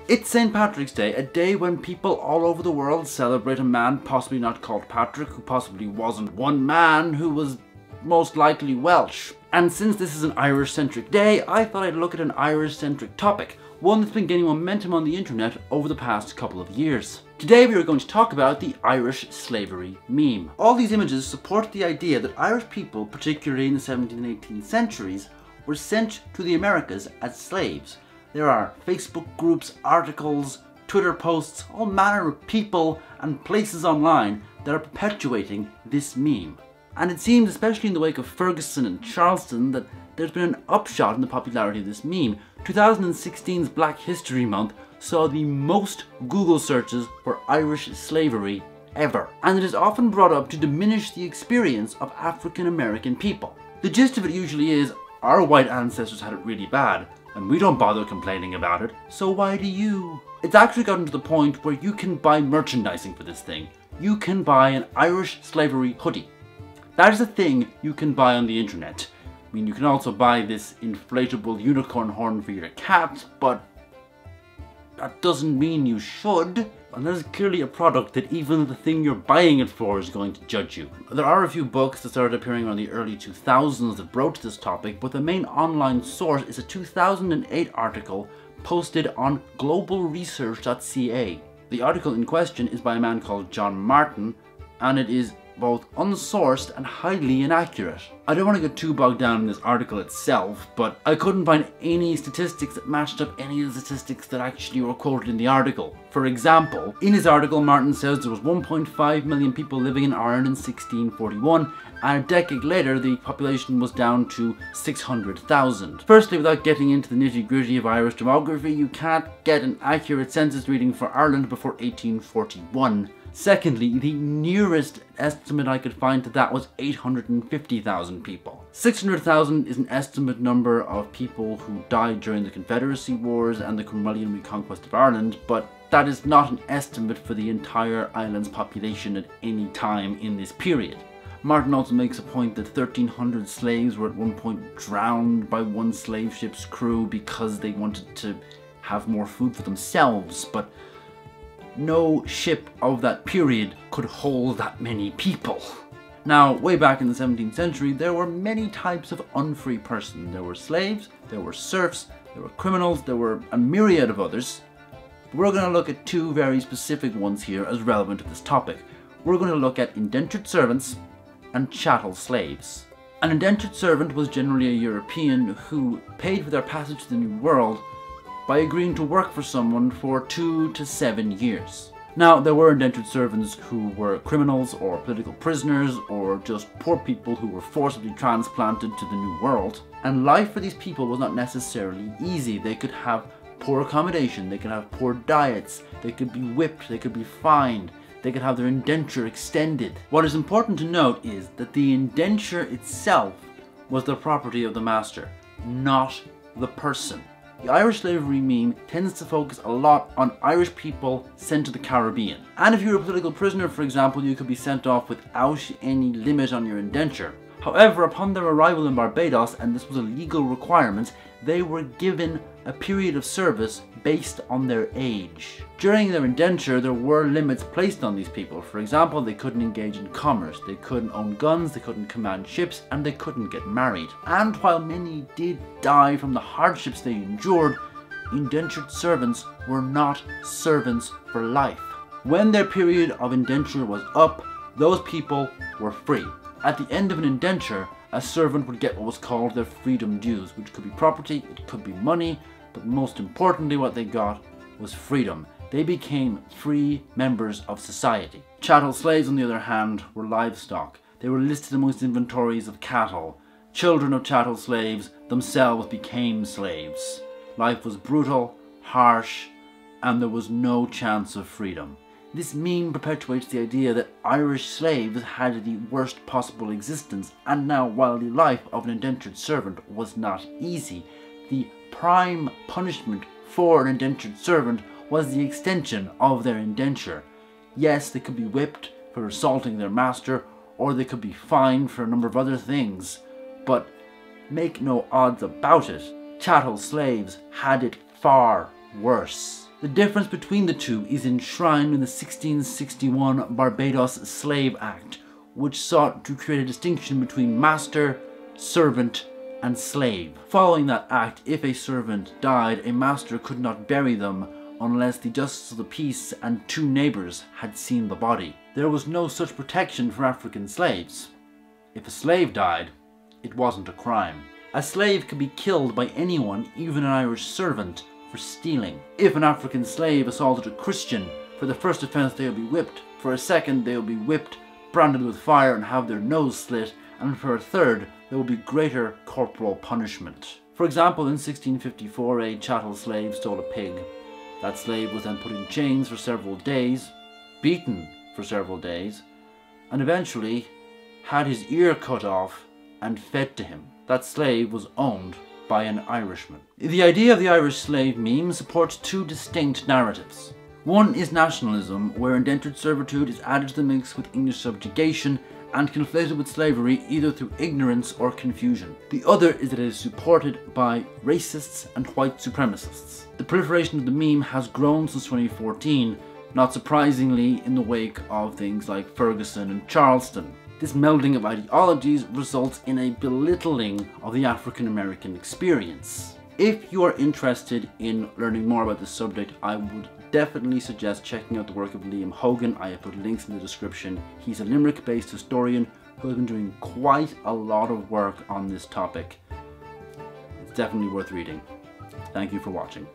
It's St. Patrick's Day, a day when people all over the world celebrate a man possibly not called Patrick, who possibly wasn't one man, who was most likely Welsh. And since this is an Irish-centric day, I thought I'd look at an Irish-centric topic, one that's been gaining momentum on the internet over the past couple of years. Today we are going to talk about the Irish slavery meme. All these images support the idea that Irish people, particularly in the 17th and 18th centuries, were sent to the Americas as slaves. There are Facebook groups, articles, Twitter posts, all manner of people and places online that are perpetuating this meme. And it seems, especially in the wake of Ferguson and Charleston, that there's been an upshot in the popularity of this meme. 2016's Black History Month saw the most Google searches for Irish slavery ever. And it is often brought up to diminish the experience of African American people. The gist of it usually is, our white ancestors had it really bad, and we don't bother complaining about it, so why do you? It's actually gotten to the point where you can buy merchandising for this thing. You can buy an Irish slavery hoodie. That is a thing you can buy on the internet. I mean, you can also buy this inflatable unicorn horn for your cat, but that doesn't mean you should. And there's clearly a product that even the thing you're buying it for is going to judge you. There are a few books that started appearing around the early 2000s that broached this topic, but the main online source is a 2008 article posted on globalresearch.ca. The article in question is by a man called John Martin, and it is both unsourced and highly inaccurate. I don't want to get too bogged down in this article itself, but I couldn't find any statistics that matched up any of the statistics that actually were quoted in the article. For example, in his article, Martin says there was 1.5 million people living in Ireland in 1641, and a decade later the population was down to 600,000. Firstly, without getting into the nitty-gritty of Irish demography, you can't get an accurate census reading for Ireland before 1841. Secondly, the nearest estimate I could find to that was 850,000 people. 600,000 is an estimate number of people who died during the Confederacy Wars and the Cromwellian reconquest of Ireland, but that is not an estimate for the entire island's population at any time in this period. Martin also makes a point that 1,300 slaves were at one point drowned by one slave ship's crew because they wanted to have more food for themselves, but no ship of that period could hold that many people. Now, way back in the 17th century, there were many types of unfree person. There were slaves, there were serfs, there were criminals, there were a myriad of others. We're going to look at two very specific ones here as relevant to this topic. We're going to look at indentured servants and chattel slaves. An indentured servant was generally a European who paid for their passage to the New World by agreeing to work for someone for 2 to 7 years. Now, there were indentured servants who were criminals or political prisoners or just poor people who were forcibly transplanted to the New World. And life for these people was not necessarily easy. They could have poor accommodation, they could have poor diets, they could be whipped, they could be fined, they could have their indenture extended. What is important to note is that the indenture itself was the property of the master, not the person. The Irish slavery meme tends to focus a lot on Irish people sent to the Caribbean. And if you were a political prisoner, for example, you could be sent off without any limit on your indenture. However, upon their arrival in Barbados, and this was a legal requirement, they were given a period of service based on their age. During their indenture, there were limits placed on these people. For example, they couldn't engage in commerce, they couldn't own guns, they couldn't command ships, and they couldn't get married. And while many did die from the hardships they endured, indentured servants were not servants for life. When their period of indenture was up, those people were free. At the end of an indenture, a servant would get what was called their freedom dues, which could be property, it could be money, but most importantly what they got was freedom. They became free members of society. Chattel slaves, on the other hand, were livestock. They were listed amongst inventories of cattle. Children of chattel slaves themselves became slaves. Life was brutal, harsh, and there was no chance of freedom. This meme perpetuates the idea that Irish slaves had the worst possible existence, and now, while the life of an indentured servant was not easy, the prime punishment for an indentured servant was the extension of their indenture. Yes, they could be whipped for assaulting their master, or they could be fined for a number of other things, but make no odds about it, chattel slaves had it far worse. The difference between the two is enshrined in the 1661 Barbados Slave Act, which sought to create a distinction between master, servant, and slave. Following that act, if a servant died, a master could not bury them unless the justice of the peace and 2 neighbours had seen the body. There was no such protection for African slaves. If a slave died, it wasn't a crime. A slave could be killed by anyone, even an Irish servant, for stealing. If an African slave assaulted a Christian, for the first offence they would be whipped, for a second they would be whipped, branded with fire and have their nose slit, and for a third there would be greater corporal punishment. For example, in 1654 a chattel slave stole a pig. That slave was then put in chains for several days, beaten for several days, and eventually had his ear cut off and fed to him. That slave was owned by an Irishman. The idea of the Irish slave meme supports 2 distinct narratives. One is nationalism, where indentured servitude is added to the mix with English subjugation and conflated with slavery either through ignorance or confusion. The other is that it is supported by racists and white supremacists. The proliferation of the meme has grown since 2014, not surprisingly in the wake of things like Ferguson and Charleston. This melding of ideologies results in a belittling of the African American experience. If you are interested in learning more about this subject, I would definitely suggest checking out the work of Liam Hogan. I have put links in the description. He's a Limerick-based historian who has been doing quite a lot of work on this topic. It's definitely worth reading. Thank you for watching.